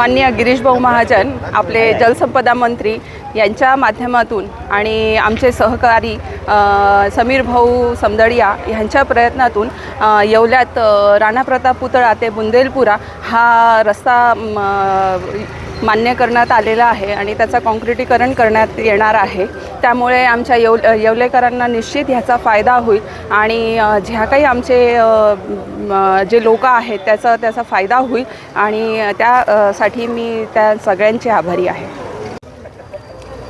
माननीय गिरीश भाऊ महाजन आपले जलसंपदा मंत्री यांच्या माध्यमातून आणि आमचे सहकारी समीर भाऊ समदडिया यांच्या प्रयत्नातून येवल्यात राणा प्रताप पुतळा ते बुंदेलपुरा हा रस्ता मान्य करण्यात आलेला आहे आणि त्याचा काँक्रिटीकरण करण्यात येणार आहे। त्यामुळे आमच्या येवलेकरांना निश्चित ह्याचा फायदा होईल आणि ज्या काही आमचे जे लोक आहेत त्याचा फायदा होईल आणि त्यासाठी मी त्या सगळ्यांचे आभारी आहे।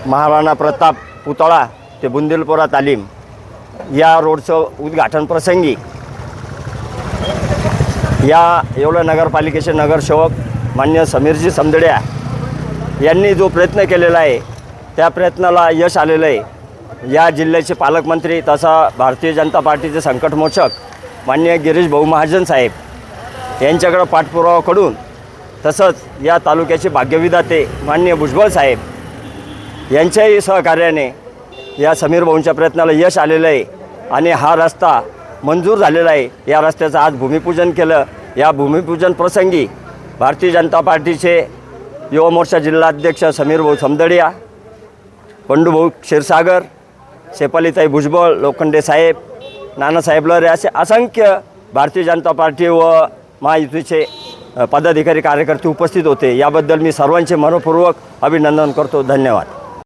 महाराणा प्रताप पुतळा ते बुंदेलपुरा तालीम या रोडचं उद्घाटन प्रसंगी या येवला नगरपालिकेचे नगरसेवक मान्य समीरजी समदडिया यांनी जो प्रयत्न केलेला आहे त्या प्रयत्नाला यश आलेलं आहे। या जिल्ह्याचे पालकमंत्री तसा भारतीय जनता पार्टीचे संकटमोचक माननीय गिरीश भाऊ महाजन साहेब यांच्याकडे पाठपुरावा कडून तसंच या तालुक्याचे भाग्यविधाते माननीय भुजबळ साहेब यांच्याही सहकार्याने या समीर भाऊंच्या प्रयत्नाला यश आलेलं आहे आणि हा रस्ता मंजूर झालेला आहे। या रस्त्याचं आज भूमिपूजन केलं। या भूमिपूजन प्रसंगी भारतीय जनता पार्टीचे युवा मोर्चा जिल्हाध्यक्ष समीर भाऊ समदडिया, पंडूभाऊ क्षीरसागर, शेफालीताई भुजबळ, लोखंडे साहेब, नानासाहेब लहरे असे असंख्य भारतीय जनता पार्टी व महायुतीचे पदाधिकारी कार्यकर्ते उपस्थित होते। याबद्दल मी सर्वांचे मनपूर्वक अभिनंदन करतो। धन्यवाद।